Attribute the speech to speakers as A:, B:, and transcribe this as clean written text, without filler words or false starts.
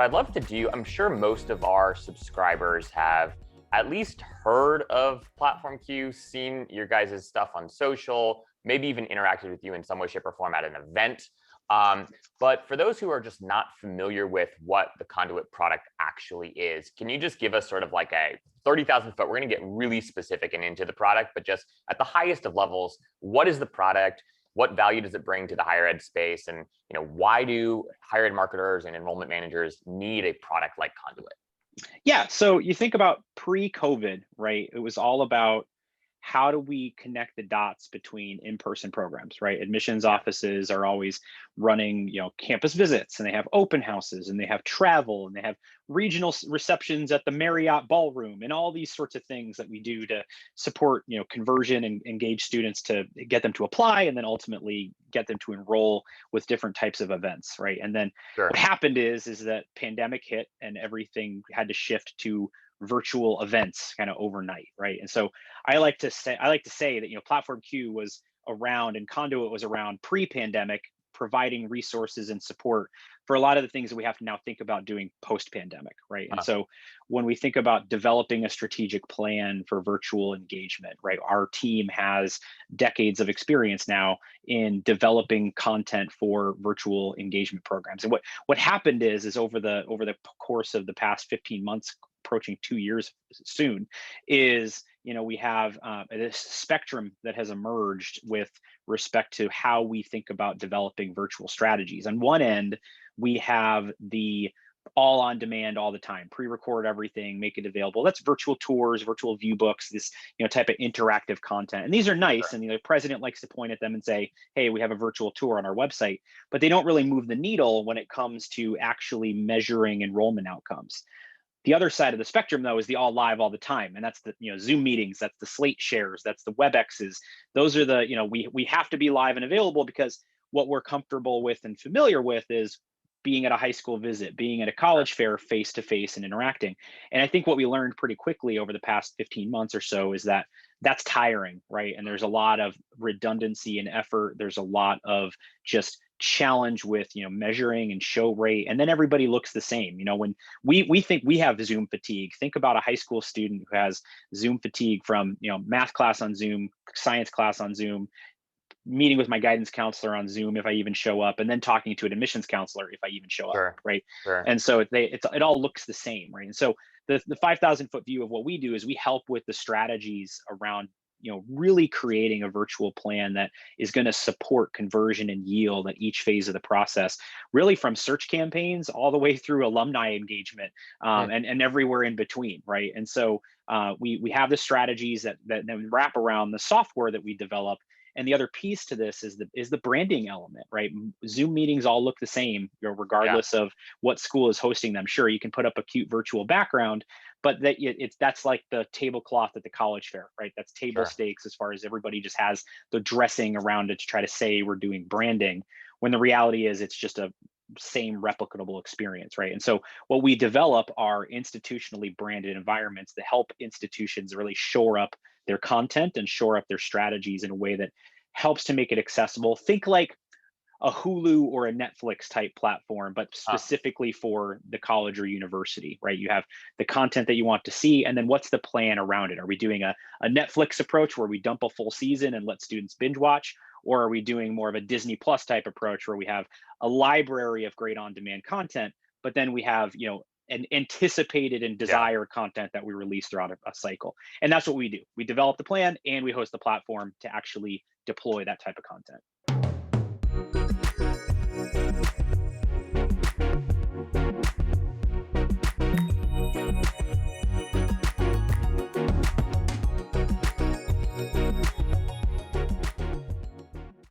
A: I'd love to do, I'm sure most of our subscribers have at least heard of PlatformQ, seen your guys' stuff on social, maybe even interacted with you in some way, shape, or form at an event. But for those who are just not familiar with what the Conduit product actually is, can you just give us sort of like a 30,000 foot? We're going to get really specific and into the product, but just at the highest of levels, what is the product? What value does it bring to the higher ed space? And why do higher ed marketers and enrollment managers need a product like Conduit?
B: Yeah, so you think about pre-COVID, right? It was all about how do we connect the dots between in-person programs, right? Admissions
A: Yeah,
B: offices are always running, campus visits, and they have open houses, and they have travel, and they have regional receptions at the Marriott ballroom, and all these sorts of things that we do to support, conversion and engage students to get them to apply, and then ultimately get them to enroll with different types of events, right? And then what
A: sure.
B: happened is that pandemic hit, and everything had to shift to virtual events kind of overnight, right? And so I like to say that Platform Q was around and Conduit was around pre-pandemic, providing resources and support for a lot of the things that we have to now think about doing post-pandemic, right? And
A: Uh,
B: so when we think about developing a strategic plan for virtual engagement, right, our team has decades of experience now in developing content for virtual engagement programs. And what happened is over the course of the past 15 months, approaching 2 years soon, is we have this spectrum that has emerged with respect to how we think about developing virtual strategies. On one end, we have the all on demand all the time, pre-record everything, make it available. That's virtual tours, virtual view books, this type of interactive content. And these are nice.
A: sure.
B: And the president likes to point at them and say, hey, we have a virtual tour on our website, but they don't really move the needle when it comes to actually measuring enrollment outcomes. The other side of the spectrum, though, is the all live all the time, and that's the Zoom meetings, that's the Slate shares, that's the WebExes. Those are the we have to be live and available because what we're comfortable with and familiar with is being at a high school visit, being at a
A: Sure.
B: college fair face to face and interacting. And I think what we learned pretty quickly over the past 15 months or so is that that's tiring, right? And there's a lot of redundancy and effort. There's a lot of just challenge with measuring and show rate, and then everybody looks the same. When we think we have Zoom fatigue, think about a high school student who has Zoom fatigue from math class on Zoom, science class on Zoom, meeting with my guidance counselor on Zoom if I even show up, and then talking to an admissions counselor if I even show up,
A: Sure.
B: right?
A: Sure.
B: And so it all looks the same, right? And so the 5,000 foot view of what we do is we help with the strategies around really creating a virtual plan that is going to support conversion and yield at each phase of the process, really from search campaigns all the way through alumni engagement,
A: Hmm.
B: and everywhere in between, right? And so we have the strategies that wrap around the software that we develop. And the other piece to this is the branding element, right? Zoom meetings all look the same,
A: Yeah.
B: regardless of what school is hosting them. Sure, you can put up a cute virtual background, but that's like the tablecloth at the college fair, right? That's table
A: Sure.
B: stakes as far as everybody just has the dressing around it to try to say we're doing branding, when the reality is it's just a same replicable experience, right? And so what we develop are institutionally branded environments that help institutions really shore up their content and shore up their strategies in a way that helps to make it accessible. Think like a Hulu or a Netflix type platform, but
A: Uh,
B: specifically for the college or university, right? You have the content that you want to see, and then what's the plan around it? Are we doing a Netflix approach where we dump a full season and let students binge watch? Or are we doing more of a Disney Plus type approach where we have a library of great on demand content, but then we have, an anticipated and
A: yeah.
B: desired content that we release throughout a cycle? And that's what we do. We develop the plan and we host the platform to actually deploy that type of content.